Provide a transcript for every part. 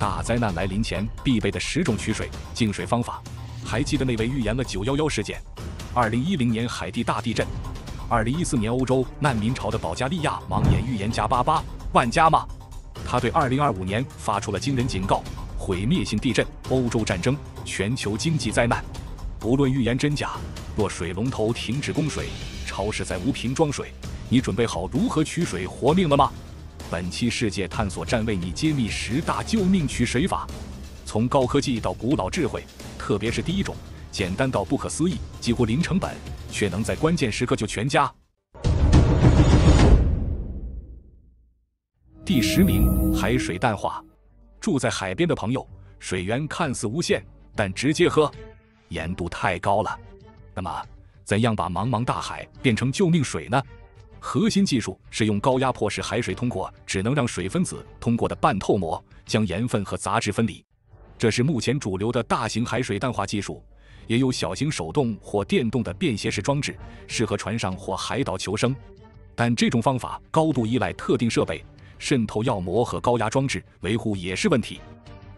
大灾难来临前必备的10种取水、净水方法。还记得那位预言了911事件、2010年海地大地震、2014年欧洲难民潮的保加利亚盲眼预言家88万加吗？他对2025年发出了惊人警告：毁灭性地震、欧洲战争、全球经济灾难。不论预言真假，若水龙头停止供水，超市再无瓶装水，你准备好如何取水活命了吗？本期世界探索站为你揭秘10大救命取水法，从高科技到古老智慧，特别是第一种，简单到不可思议，几乎零成本，却能在关键时刻救全家。第10名，海水淡化。住在海边的朋友，水源看似无限，但直接喝，盐度太高了。那么，怎样把茫茫大海变成救命水呢？核心技术是用高压迫使海水通过只能让水分子通过的半透膜，将盐分和杂质分离。这是目前主流的大型海水淡化技术，也有小型手动或电动的便携式装置，适合船上或海岛求生。但这种方法高度依赖特定设备、渗透药膜和高压装置，维护也是问题。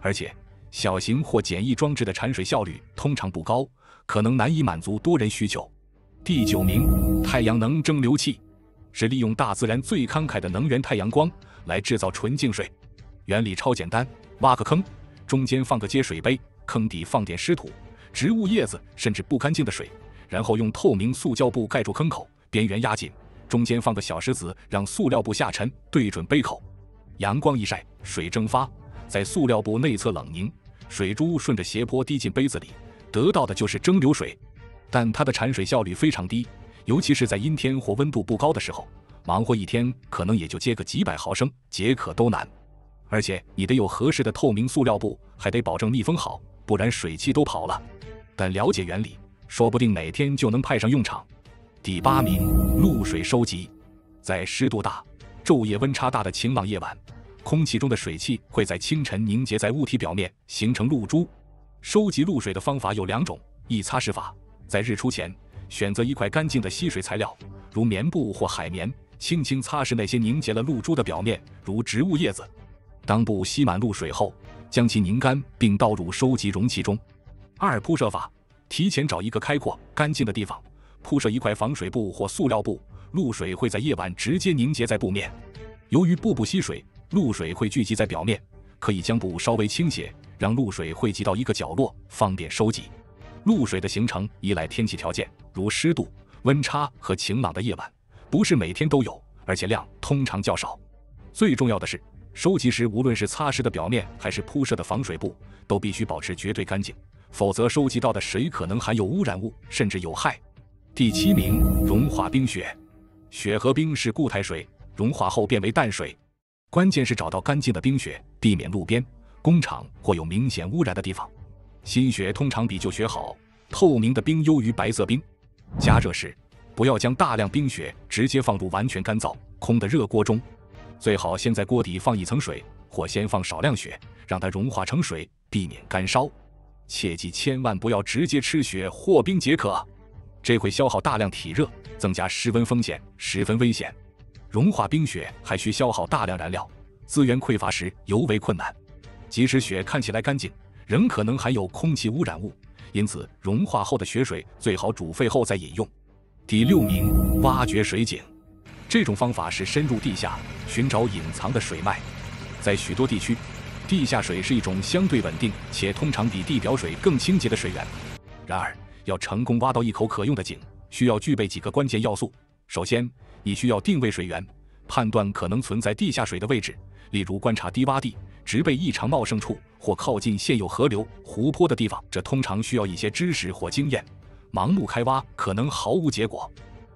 而且，小型或简易装置的产水效率通常不高，可能难以满足多人需求。第9名，太阳能蒸馏器。是利用大自然最慷慨的能源太阳光来制造纯净水。原理超简单，挖个坑，中间放个接水杯，坑底放点湿土、植物叶子甚至不干净的水，然后用透明塑胶布盖住坑口，边缘压紧，中间放个小石子，让塑料布下沉，对准杯口。阳光一晒，水蒸发，在塑料布内侧冷凝，水珠顺着斜坡滴进杯子里，得到的就是蒸馏水。但它的产水效率非常低，尤其是在阴天或温度不高的时候，忙活一天可能也就接个几百毫升，解渴都难。而且你得有合适的透明塑料布，还得保证密封好，不然水汽都跑了。但了解原理，说不定哪天就能派上用场。第8名，露水收集。在湿度大、昼夜温差大的晴朗夜晚，空气中的水汽会在清晨凝结在物体表面，形成露珠。收集露水的方法有2种：一、擦拭法，在日出前选择一块干净的吸水材料，如棉布或海绵，轻轻擦拭那些凝结了露珠的表面，如植物叶子。当布吸满露水后，将其拧干并倒入收集容器中。2、铺设法，提前找一个开阔、干净的地方，铺设一块防水布或塑料布，露水会在夜晚直接凝结在布面。由于布不吸水，露水会聚集在表面，可以将布稍微倾斜，让露水汇集到一个角落，方便收集。露水的形成依赖天气条件，如湿度、温差和晴朗的夜晚，不是每天都有，而且量通常较少。最重要的是，收集时无论是擦拭的表面还是铺设的防水布，都必须保持绝对干净，否则收集到的水可能含有污染物，甚至有害。第7名，融化冰雪。雪和冰是固态水，融化后变为淡水。关键是找到干净的冰雪，避免路边、工厂或有明显污染的地方。新雪通常比旧雪好，透明的冰优于白色冰。加热时，不要将大量冰雪直接放入完全干燥、空的热锅中，最好先在锅底放一层水，或先放少量雪，让它融化成水，避免干烧。切记千万不要直接吃雪或冰解渴，这会消耗大量体热，增加失温风险，十分危险。融化冰雪还需消耗大量燃料，资源匮乏时尤为困难。即使雪看起来干净，仍可能含有空气污染物，因此融化后的雪水最好煮沸后再饮用。第6名，挖掘水井。这种方法是深入地下寻找隐藏的水脉。在许多地区，地下水是一种相对稳定且通常比地表水更清洁的水源。然而，要成功挖到一口可用的井，需要具备几个关键要素。首先，你需要定位水源，判断可能存在地下水的位置，例如观察低洼地、植被异常茂盛处或靠近现有河流、湖泊的地方，这通常需要一些知识或经验，盲目开挖可能毫无结果。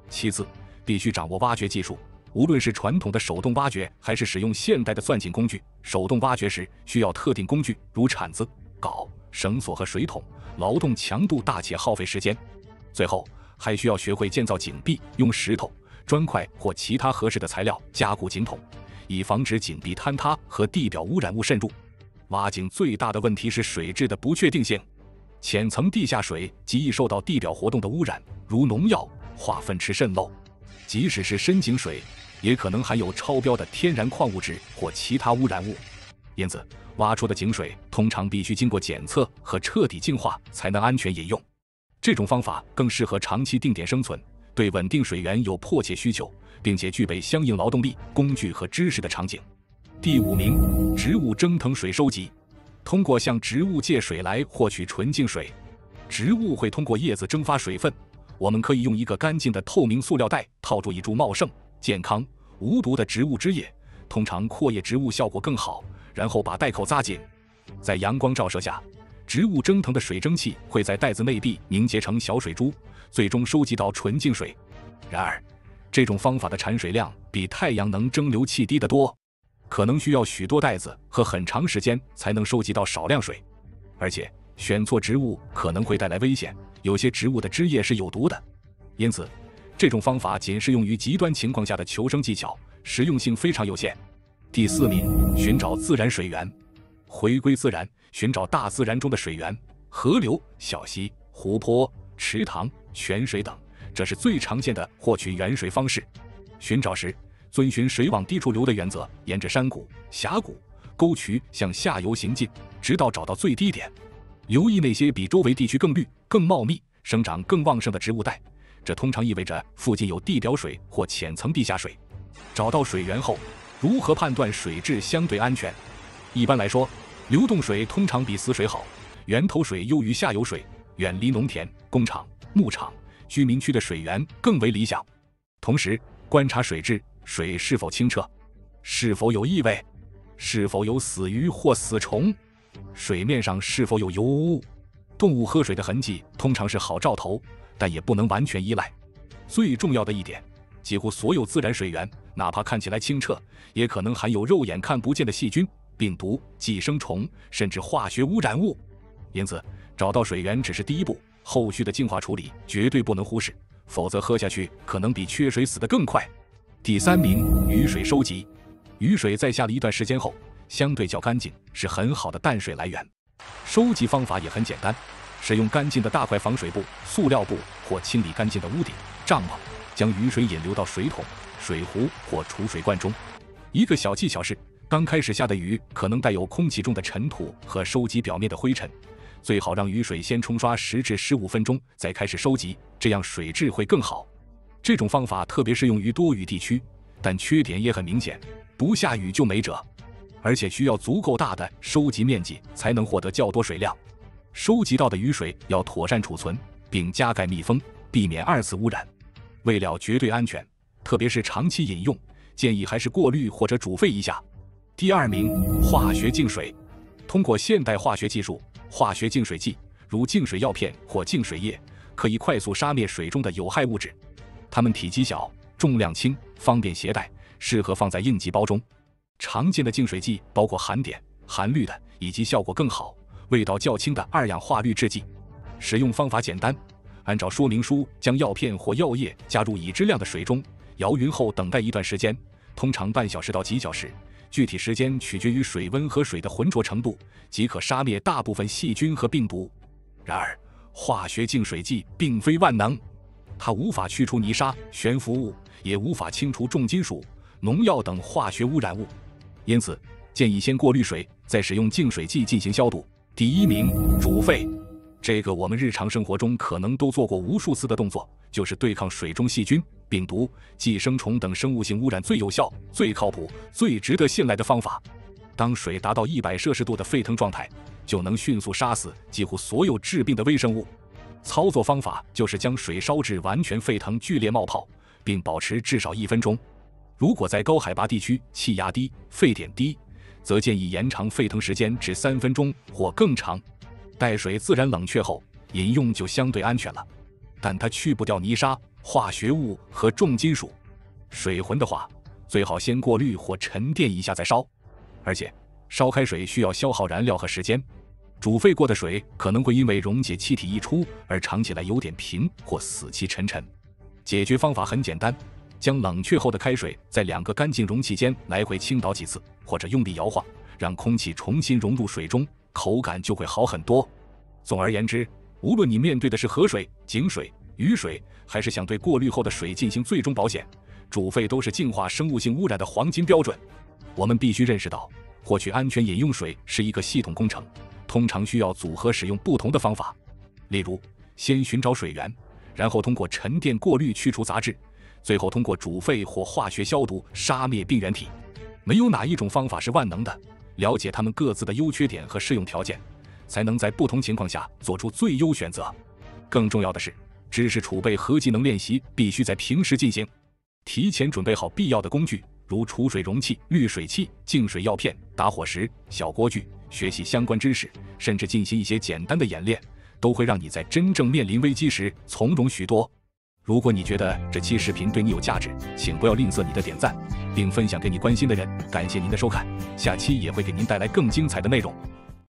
其次，必须掌握挖掘技术，无论是传统的手动挖掘还是使用现代的钻井工具，手动挖掘时需要特定工具，如铲子、镐、绳索和水桶，劳动强度大且耗费时间。最后，还需要学会建造井壁，用石头、砖块或其他合适的材料加固井筒，以防止井壁坍塌和地表污染物渗入。挖井最大的问题是水质的不确定性，浅层地下水极易受到地表活动的污染，如农药、化粪池渗漏。即使是深井水，也可能含有超标的天然矿物质或其他污染物。因此，挖出的井水通常必须经过检测和彻底净化才能安全饮用。这种方法更适合长期定点生存，对稳定水源有迫切需求，并且具备相应劳动力、工具和知识的场景。第5名，植物蒸腾水收集。通过向植物借水来获取纯净水。植物会通过叶子蒸发水分，我们可以用一个干净的透明塑料袋套住一株茂盛、健康、无毒的植物汁液，通常阔叶植物效果更好，然后把袋口扎紧。在阳光照射下，植物蒸腾的水蒸气会在袋子内壁凝结成小水珠，最终收集到纯净水。然而，这种方法的产水量比太阳能蒸馏器低得多，可能需要许多袋子和很长时间才能收集到少量水。而且，选错植物可能会带来危险，有些植物的汁液是有毒的。因此，这种方法仅适用于极端情况下的求生技巧，实用性非常有限。第4名，寻找自然水源。回归自然，寻找大自然中的水源，河流、小溪、湖泊、池塘、泉水等，这是最常见的获取源水方式。寻找时，遵循水往低处流的原则，沿着山谷、峡谷、沟渠向下游行进，直到找到最低点。留意那些比周围地区更绿、更茂密、生长更旺盛的植物带，这通常意味着附近有地表水或浅层地下水。找到水源后，如何判断水质相对安全？一般来说，流动水通常比死水好，源头水优于下游水，远离农田、工厂、牧场、居民区的水源更为理想。同时，观察水质，水是否清澈，是否有异味，是否有死鱼或死虫，水面上是否有油污。动物喝水的痕迹通常是好兆头，但也不能完全依赖。最重要的一点，几乎所有自然水源，哪怕看起来清澈，也可能含有肉眼看不见的细菌、病毒、寄生虫，甚至化学污染物。因此，找到水源只是第一步，后续的净化处理绝对不能忽视，否则喝下去可能比缺水死得更快。第3名，雨水收集。雨水在下了一段时间后，相对较干净，是很好的淡水来源。收集方法也很简单，使用干净的大块防水布、塑料布或清理干净的屋顶、帐篷，将雨水引流到水桶、水壶或储水罐中。一个小技巧是，刚开始下的雨可能带有空气中的尘土和收集表面的灰尘，最好让雨水先冲刷10至15分钟，再开始收集，这样水质会更好。这种方法特别适用于多雨地区，但缺点也很明显，不下雨就没辙，而且需要足够大的收集面积才能获得较多水量。收集到的雨水要妥善储存，并加盖密封，避免2次污染。为了绝对安全，特别是长期饮用，建议还是过滤或者煮沸一下。第2名，化学净水。通过现代化学技术，化学净水剂如净水药片或净水液，可以快速杀灭水中的有害物质。它们体积小，重量轻，方便携带，适合放在应急包中。常见的净水剂包括含碘、含氯的，以及效果更好、味道较轻的2氧化氯制剂。使用方法简单，按照说明书将药片或药液加入已知量的水中，摇匀后等待一段时间，通常半小时到几小时，具体时间取决于水温和水的浑浊程度，即可杀灭大部分细菌和病毒。然而，化学净水剂并非万能，它无法去除泥沙、悬浮物，也无法清除重金属、农药等化学污染物。因此，建议先过滤水，再使用净水剂进行消毒。第1名，煮沸。这个我们日常生活中可能都做过无数次的动作，就是对抗水中细菌、病毒、寄生虫等生物性污染最有效、最靠谱、最值得信赖的方法。当水达到100摄氏度的沸腾状态，就能迅速杀死几乎所有致病的微生物。操作方法就是将水烧至完全沸腾、剧烈冒泡，并保持至少1分钟。如果在高海拔地区气压低、沸点低，则建议延长沸腾时间至3分钟或更长。待水自然冷却后，饮用就相对安全了，但它去不掉泥沙、化学物和重金属。水浑的话，最好先过滤或沉淀一下再烧。而且，烧开水需要消耗燃料和时间，煮沸过的水可能会因为溶解气体溢出而尝起来有点平或死气沉沉。解决方法很简单，将冷却后的开水在2个干净容器间来回倾倒几次，或者用力摇晃，让空气重新融入水中，口感就会好很多。总而言之，无论你面对的是河水、井水、雨水，还是想对过滤后的水进行最终保险，煮沸都是净化生物性污染的黄金标准。我们必须认识到，获取安全饮用水是一个系统工程，通常需要组合使用不同的方法。例如，先寻找水源，然后通过沉淀过滤去除杂质，最后通过煮沸或化学消毒杀灭病原体。没有哪一种方法是万能的，了解它们各自的优缺点和适用条件，才能在不同情况下做出最优选择。更重要的是，知识储备和技能练习必须在平时进行，提前准备好必要的工具，如储水容器、滤水器、净水药片、打火石、小锅具，学习相关知识，甚至进行一些简单的演练，都会让你在真正面临危机时从容许多。如果你觉得这期视频对你有价值，请不要吝啬你的点赞，并分享给你关心的人。感谢您的收看，下期也会给您带来更精彩的内容。